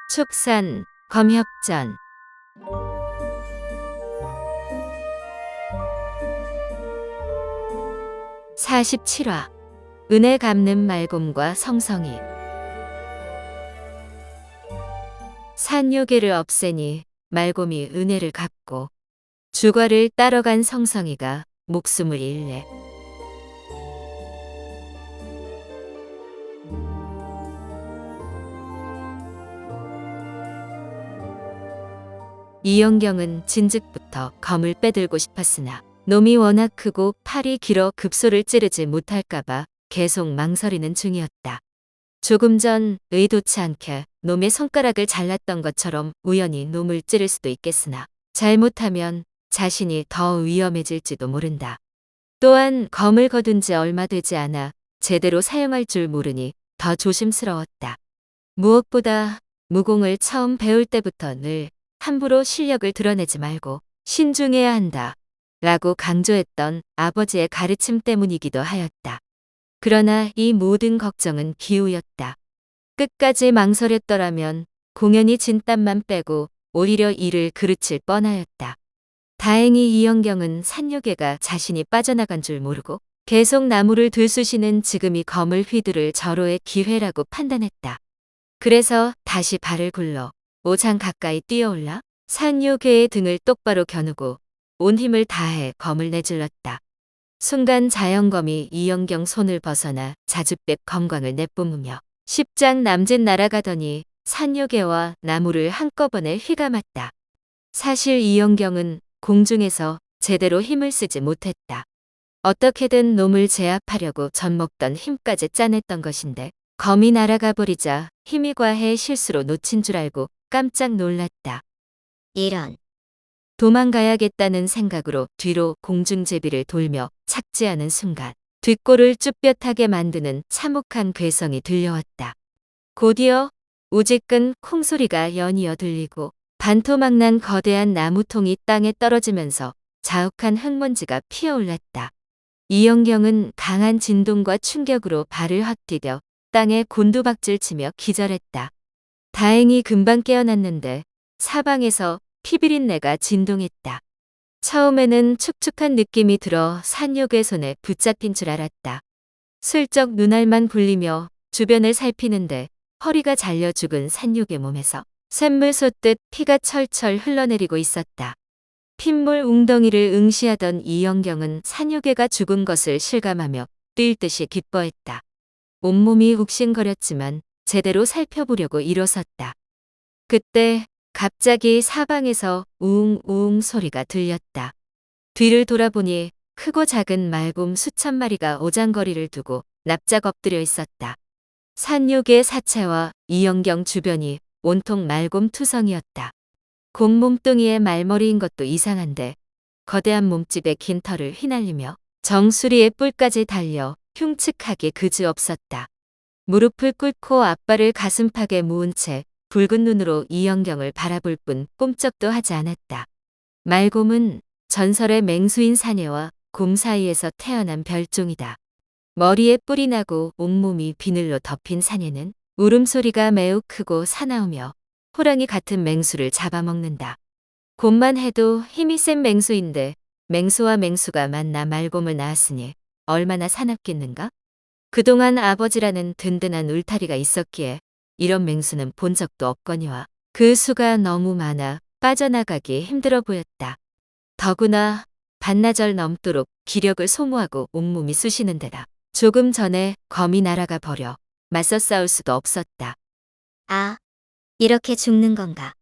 축산, 검협전. 47화. 은혜 갚는 말곰과 성성이. 산요괴를 없애니 말곰이 은혜를 갚고 주과를 따라간 성성이가 목숨을 잃네. 이영경은 진즉부터 검을 빼들고 싶었으나 놈이 워낙 크고 팔이 길어 급소를 찌르지 못할까봐 계속 망설이는 중이었다. 조금 전 의도치 않게 놈의 손가락을 잘랐던 것처럼 우연히 놈을 찌를 수도 있겠으나 잘못하면 자신이 더 위험해질지도 모른다. 또한 검을 거둔 지 얼마 되지 않아 제대로 사용할 줄 모르니 더 조심스러웠다. 무엇보다 무공을 처음 배울 때부터 늘 함부로 실력을 드러내지 말고 신중해야 한다 라고 강조했던 아버지의 가르침 때문이기도 하였다. 그러나 이 모든 걱정은 기우였다. 끝까지 망설였더라면 공연히 진땀만 빼고 오히려 일을 그르칠 뻔하였다. 다행히 이영경은 산요괴가 자신이 빠져나간 줄 모르고 계속 나무를 들쑤시는 지금이 검을 휘두를 절호의 기회라고 판단했다. 그래서 다시 발을 굴러 5장 가까이 뛰어올라 산요괴의 등을 똑바로 겨누고 온 힘을 다해 검을 내질렀다. 순간 자연검이 이영경 손을 벗어나 자줏빛 검광을 내뿜으며 10장 남짓 날아가더니 산요괴와 나무를 한꺼번에 휘감았다. 사실 이영경은 공중에서 제대로 힘을 쓰지 못했다. 어떻게든 놈을 제압하려고 젖먹던 힘까지 짜냈던 것인데 검이 날아가 버리자 힘이 과해 실수로 놓친 줄 알고 깜짝 놀랐다. 이런. 도망가야겠다는 생각으로 뒤로 공중제비를 돌며 착지하는 순간 뒷골을 쭈뼛하게 만드는 참혹한 괴성이 들려왔다. 곧이어 우지끈 콩소리가 연이어 들리고 반토막난 거대한 나무통이 땅에 떨어지면서 자욱한 흙먼지가 피어올랐다. 이영경은 강한 진동과 충격으로 발을 확 디뎌 땅에 곤두박질치며 기절했다. 다행히 금방 깨어났는데 사방에서 피비린내가 진동했다. 처음에는 축축한 느낌이 들어 산요괴 손에 붙잡힌 줄 알았다. 슬쩍 눈알만 굴리며 주변을 살피는데 허리가 잘려 죽은 산요괴 몸에서 샘물 솟듯 피가 철철 흘러내리고 있었다. 핏물 웅덩이를 응시하던 이영경은 산요괴가 죽은 것을 실감하며 뛸 듯이 기뻐했다. 온몸이 욱신거렸지만 제대로 살펴보려고 일어섰다. 그때 갑자기 사방에서 우웅우웅 소리가 들렸다. 뒤를 돌아보니 크고 작은 말곰 수천 마리가 오장거리를 두고 납작 엎드려 있었다. 산요괴 사체와 이영경 주변이 온통 말곰 투성이었다. 곰 몸뚱이의 말머리인 것도 이상한데 거대한 몸집에 긴 털을 휘날리며 정수리에 뿔까지 달려 흉측하게 그지없었다. 무릎을 꿇고 앞발을 가슴팍에 모은 채 붉은 눈으로 이영경을 바라볼 뿐 꼼짝도 하지 않았다. 말곰은 전설의 맹수인 사내와 곰 사이에서 태어난 별종이다. 머리에 뿔이 나고 온몸이 비늘로 덮인 사내는 울음소리가 매우 크고 사나우며 호랑이 같은 맹수를 잡아먹는다. 곰만 해도 힘이 센 맹수인데 맹수와 맹수가 만나 말곰을 낳았으니 얼마나 사납겠는가? 그동안 아버지라는 든든한 울타리가 있었기에 이런 맹수는 본 적도 없거니와 그 수가 너무 많아 빠져나가기 힘들어 보였다. 더구나 반나절 넘도록 기력을 소모하고 온몸이 쑤시는 데다 조금 전에 검이 날아가 버려 맞서 싸울 수도 없었다. 아, 이렇게 죽는 건가?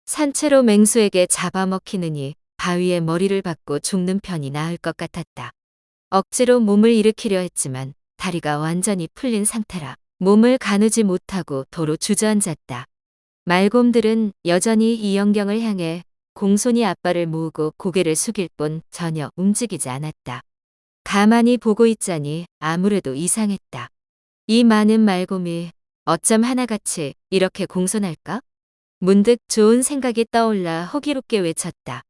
산채로 맹수에게 잡아먹히느니 바위에 머리를 박고 죽는 편이 나을 것 같았다. 억지로 몸을 일으키려 했지만 다리가 완전히 풀린 상태라 몸을 가누지 못하고 도로 주저앉았다. 말곰들은 여전히 이영경을 향해 공손히 앞발을 모으고 고개를 숙일 뿐 전혀 움직이지 않았다. 가만히 보고 있자니 아무래도 이상했다. 이 많은 말곰이 어쩜 하나같이 이렇게 공손할까? 문득 좋은 생각이 떠올라 호기롭게 외쳤다.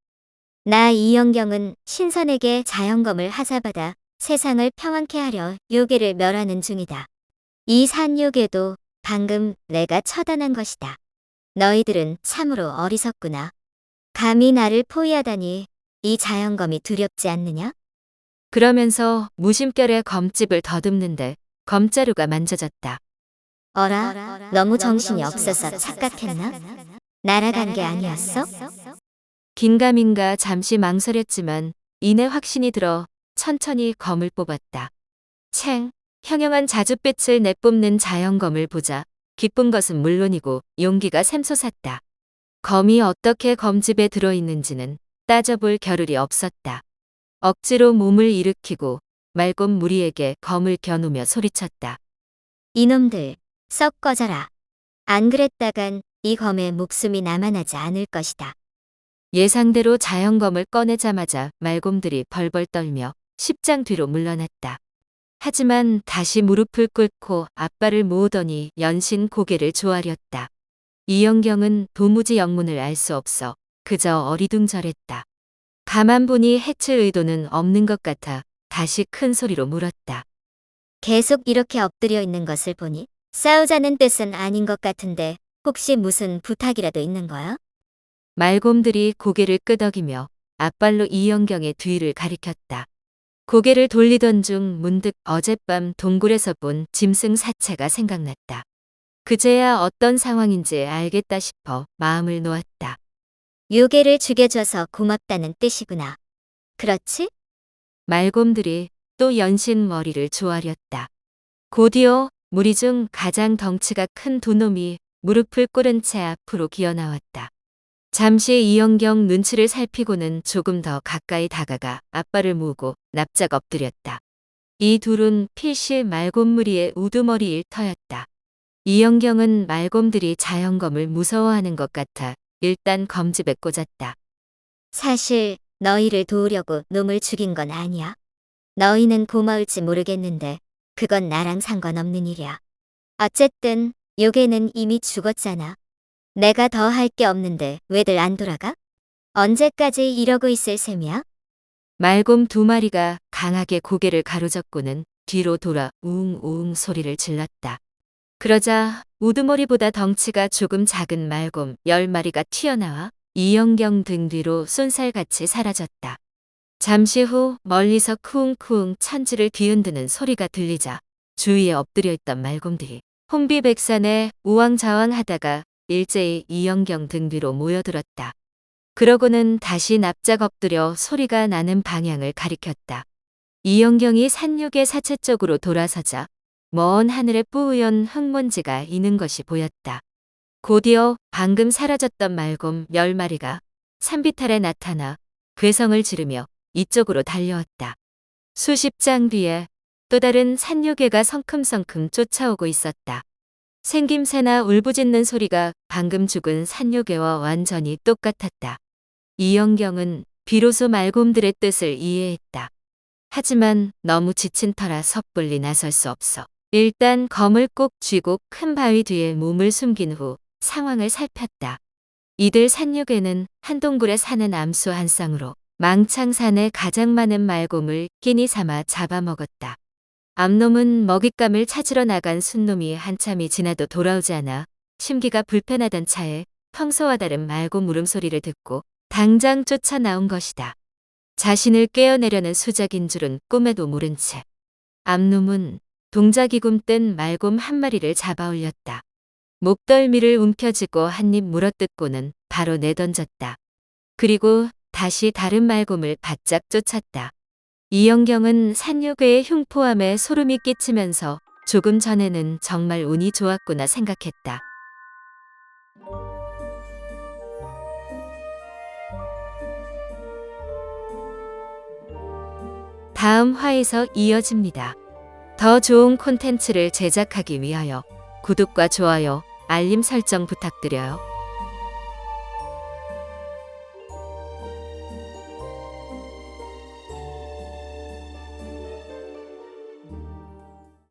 나 이영경은 신선에게 자연검을 하사받아 세상을 평안케 하려 요괴를 멸하는 중이다. 이 산요괴도 방금 내가 처단한 것이다. 너희들은 참으로 어리석구나. 감히 나를 포위하다니 이 자연검이 두렵지 않느냐? 그러면서 무심결에 검집을 더듬는데 검자루가 만져졌다. 어라, 너무 정신이 없어서 착각했나? 날아간 게 아니었어? 긴가민가 잠시 망설였지만 이내 확신이 들어 천천히 검을 뽑았다. 챙, 형형한 자줏빛을 내뿜는 자연검을 보자 기쁜 것은 물론이고 용기가 샘솟았다. 검이 어떻게 검집에 들어있는지는 따져볼 겨를이 없었다. 억지로 몸을 일으키고 말곰 무리에게 검을 겨누며 소리쳤다. 이놈들, 썩 꺼져라. 안 그랬다간 이 검에 목숨이 남아나지 않을 것이다. 예상대로 자연검을 꺼내자마자 말곰들이 벌벌 떨며 10장 뒤로 물러났다. 하지만 다시 무릎을 꿇고 앞발을 모으더니 연신 고개를 조아렸다. 이영경은 도무지 영문을 알 수 없어 그저 어리둥절했다. 가만 보니 해칠 의도는 없는 것 같아 다시 큰 소리로 물었다. 계속 이렇게 엎드려 있는 것을 보니 싸우자는 뜻은 아닌 것 같은데 혹시 무슨 부탁이라도 있는 거야? 말곰들이 고개를 끄덕이며 앞발로 이영경의 뒤를 가리켰다. 고개를 돌리던 중 문득 어젯밤 동굴에서 본 짐승 사체가 생각났다. 그제야 어떤 상황인지 알겠다 싶어 마음을 놓았다. 요괴를 죽여줘서 고맙다는 뜻이구나. 그렇지? 말곰들이 또 연신 머리를 조아렸다. 곧이어 무리 중 가장 덩치가 큰 두 놈이 무릎을 꿇은 채 앞으로 기어나왔다. 잠시 이영경 눈치를 살피고는 조금 더 가까이 다가가 앞발을 모으고 납작 엎드렸다. 이 둘은 필시 말곰무리의 우두머리 일터였다. 이영경은 말곰들이 자연검을 무서워하는 것 같아 일단 검집에 꽂았다. 사실 너희를 도우려고 놈을 죽인 건 아니야. 너희는 고마울지 모르겠는데 그건 나랑 상관없는 일이야. 어쨌든 요괴는 이미 죽었잖아. 내가 더 할 게 없는데 왜들 안 돌아가? 언제까지 이러고 있을 셈이야? 말곰 두 마리가 강하게 고개를 가로젓고는 뒤로 돌아 우웅우웅 소리를 질렀다. 그러자 우두머리보다 덩치가 조금 작은 말곰 10마리가 튀어나와 이영경 등 뒤로 쏜살같이 사라졌다. 잠시 후 멀리서 쿠웅쿠웅 천지를 뒤흔드는 소리가 들리자 주위에 엎드려 있던 말곰들이 혼비백산에 우왕좌왕하다가 일제히 이영경 등 뒤로 모여들었다. 그러고는 다시 납작 엎드려 소리가 나는 방향을 가리켰다. 이영경이 산육의 사체 쪽으로 돌아서자 먼 하늘에 뿌연 흙먼지가 이는 것이 보였다. 곧이어 방금 사라졌던 말곰 10마리가 산비탈에 나타나 괴성을 지르며 이쪽으로 달려왔다. 수십 장 뒤에 또 다른 산요괴가 성큼성큼 쫓아오고 있었다. 생김새나 울부짖는 소리가 방금 죽은 산요괴와 완전히 똑같았다. 이영경은 비로소 말곰들의 뜻을 이해했다. 하지만 너무 지친 터라 섣불리 나설 수 없어 일단 검을 꼭 쥐고 큰 바위 뒤에 몸을 숨긴 후 상황을 살폈다. 이들 산요괴는 한 동굴에 사는 암수 한 쌍으로 망창산에 가장 많은 말곰을 끼니 삼아 잡아먹었다. 암놈은 먹잇감을 찾으러 나간 순놈이 한참이 지나도 돌아오지 않아 심기가 불편하던 차에 평소와 다른 말곰 울음소리를 듣고 당장 쫓아나온 것이다. 자신을 깨어내려는 수작인 줄은 꿈에도 모른 채 암놈은 동작이 굼뜬 말곰 한 마리를 잡아 올렸다. 목덜미를 움켜쥐고 한입 물어뜯고는 바로 내던졌다. 그리고 다시 다른 말곰을 바짝 쫓았다. 이영경은 산요괴의 흉포함에 소름이 끼치면서 조금 전에는 정말 운이 좋았구나 생각했다. 다음 화에서 이어집니다. 더 좋은 콘텐츠를 제작하기 위하여 구독과 좋아요, 알림 설정 부탁드려요.